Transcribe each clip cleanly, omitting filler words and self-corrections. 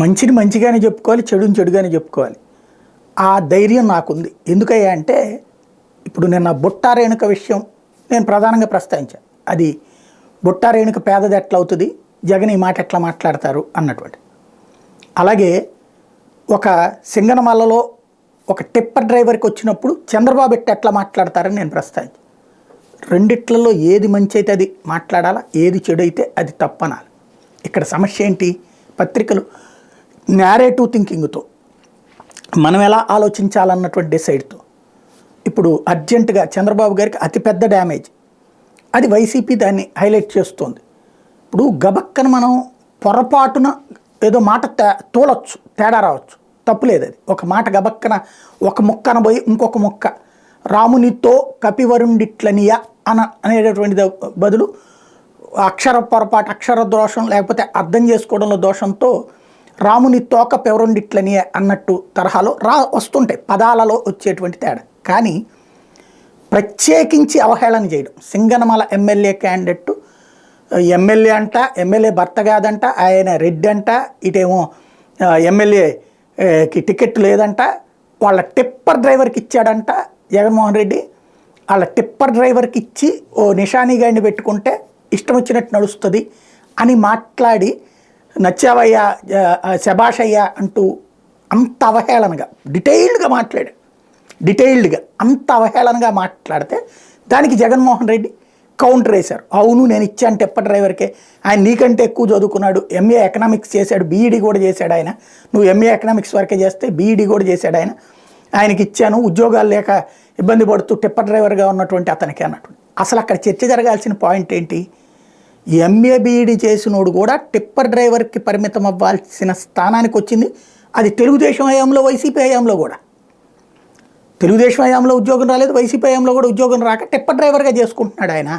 మంచిని మంచిగానే చెప్పుకోవాలి, చెడుని చెడుగానే చెప్పుకోవాలి. ఆ ధైర్యం నాకుంది. ఎందుకయ్యా అంటే ఇప్పుడు నిన్న బుట్టా రేణుక విషయం నేను ప్రధానంగా ప్రస్తావించాను. అది బుట్టా రేణుక పేదది ఎట్లా అవుతుంది, జగన్ ఈ మాట ఎట్లా మాట్లాడతారు అన్నటువంటి. అలాగే ఒక సింగనమలలో ఒక టిప్పర్ డ్రైవర్కి వచ్చినప్పుడు చంద్రబాబు ఎట్లా మాట్లాడతారని నేను ప్రస్తావించాను. రెండిట్లలో ఏది మంచి అయితే అది మాట్లాడాలా, ఏది చెడు అయితే అది తప్పనాలి. ఇక్కడ సమస్య ఏంటి? పత్రికలు నేరేటివ్ థింకింగ్తో మనం ఎలా ఆలోచించాలన్నటువంటి డిసైడ్తో ఇప్పుడు అర్జెంటుగా చంద్రబాబు గారికి అతిపెద్ద డ్యామేజ్ అది వైసీపీ దాన్ని హైలైట్ చేస్తోంది. ఇప్పుడు గబక్కన మనం పొరపాటున ఏదో మాట తోలొచ్చు, తేడా రావచ్చు, తప్పులేదు. అది ఒక మాట గబక్కన ఒక ముక్క అనబోయి ఇంకొక ముక్క రామునితో కపివరుండిట్లనియా అనేటటువంటి బదులు అక్షర పొరపాటు, అక్షర దోషం లేకపోతే అర్థం చేసుకోవడంలో దోషంతో రాముని తోక పెవరుండిట్లని అన్నట్టు తరహాలో వస్తుంటాయి పదాలలో వచ్చేటువంటి తేడా. కానీ ప్రత్యేకించి అవహేళన చేయడం, సింగనమల ఎమ్మెల్యే క్యాండిడేట్ ఎమ్మెల్యే అంట, ఎమ్మెల్యే భర్త కాదంట, ఆయన రెడ్డి అంట, ఇటేమో ఎమ్మెల్యేకి టికెట్ లేదంట, వాళ్ళ టిప్పర్ డ్రైవర్కి ఇచ్చాడంట జగన్మోహన్ రెడ్డి. వాళ్ళ టిప్పర్ డ్రైవర్కి ఇచ్చి ఓ నిషానీ గాడిని పెట్టుకుంటే ఇష్టం వచ్చినట్టు నడుస్తుంది అని మాట్లాడి నచ్చావయ్యా, శభాషయ్యా అంటూ అంత అవహేళనగా డీటెయిల్డ్గా అంత అవహేళనగా మాట్లాడితే దానికి జగన్మోహన్ రెడ్డి కౌంటర్ వేశారు. అవును నేను ఇచ్చాను టిప్పర్ డ్రైవర్కే, ఆయన నీకంటే ఎక్కువ చదువుకున్నాడు, ఎంఏ ఎకనామిక్స్ చేశాడు, బీఈడీ కూడా చేశాడు ఆయన, నువ్వు ఎంఏ ఎకనామిక్స్ వరకే చేస్తే బీఈడీ కూడా చేశాడు ఆయన, ఆయనకి ఇచ్చాను, ఉద్యోగాలు లేక ఇబ్బంది పడుతూ టిప్పర్ డ్రైవర్గా ఉన్నటువంటి అతనికి అన్నటువంటి. అసలు అక్కడ చర్చ జరగాల్సిన పాయింట్ ఏంటి? ఎంఏ బీఈడీ చేసినోడు కూడా టిప్పర్ డ్రైవర్కి పరిమితం అవ్వాల్సిన స్థానానికి వచ్చింది. అది తెలుగుదేశం హయాంలో, వైసీపీ హయాంలో కూడా. తెలుగుదేశం హయాంలో ఉద్యోగం రాలేదు, వైసీపీ హయాంలో కూడా ఉద్యోగం రాక టిప్పర్ డ్రైవర్గా చేసుకుంటున్నాడు ఆయన.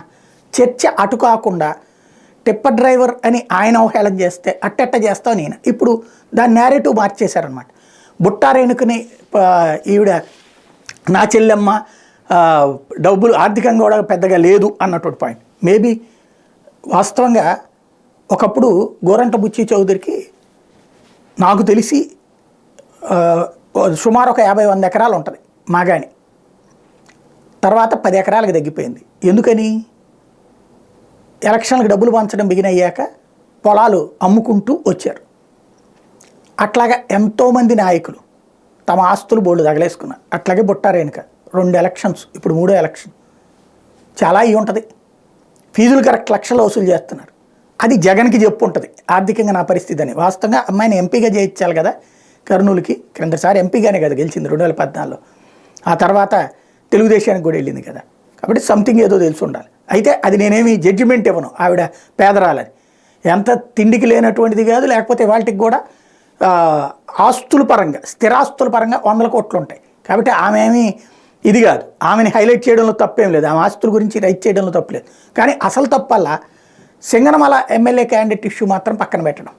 చర్చ అటు కాకుండా టిప్పర్ డ్రైవర్ అని ఆయన అవహేళన చేస్తే అట్టెట్ట చేస్తావు నేను. ఇప్పుడు దాని నేరేటివ్ మార్చేశారనమాట. బుట్టా రేణుకని ఈవిడ నా చెల్లెమ్మ డబ్బులు ఆర్థికంగా కూడా పెద్దగా లేదు అన్నటువంటి పాయింట్. మేబీ వాస్తవంగా ఒకప్పుడు గోరంట బుచ్చి చౌదరికి నాకు తెలిసి సుమారు ఒక 50-100 ఎకరాలు ఉంటుంది మాగాని. తర్వాత 10 ఎకరాలకు తగ్గిపోయింది. ఎందుకని? ఎలక్షన్లకు డబ్బులు పంచడం బిగినయ్యాక పొలాలు అమ్ముకుంటూ వచ్చారు. అట్లాగా ఎంతోమంది నాయకులు తమ ఆస్తులు బోర్డు తగలేసుకున్నారు. అట్లాగే బుట్టా రేణుక 2 ఎలక్షన్స్, ఇప్పుడు 3వ ఎలక్షన్. చాలా ఇవి ఉంటుంది. ఫీజులు కరెక్ట్ లక్షలు వసూలు చేస్తున్నారు. అది జగన్కి చెప్పు ఉంటుంది ఆర్థికంగా నా పరిస్థితి అని. వాస్తవంగా అమ్మాయిని ఎంపీగా చేయించాలి కదా కర్నూలుకి. క్రిందసారి ఎంపీగానే కదా గెలిచింది 2014లో. ఆ తర్వాత తెలుగుదేశానికి కూడా వెళ్ళింది కదా. కాబట్టి సంథింగ్ ఏదో తెలిసి ఉండాలి. అయితే అది నేనేమి జడ్జిమెంట్ ఇవ్వను, ఆవిడ పేదరాలని. ఎంత తిండికి లేనటువంటిది కాదు, లేకపోతే వాటికి కూడా ఆస్తుల పరంగా, స్థిరాస్తుల పరంగా 100 కోట్లు ఉంటాయి. కాబట్టి ఆమె ఏమీ ఇది కాదు, ఆమెని హైలైట్ చేయడంలో తప్పేం లేదు, ఆమె ఆస్తుల గురించి రైట్ చేయడంలో తప్పలేదు. కానీ అసలు తప్పల్లా సింగనమల ఎమ్మెల్యే క్యాండిడేట్ ఇష్యూ మాత్రం పక్కన పెట్టడం.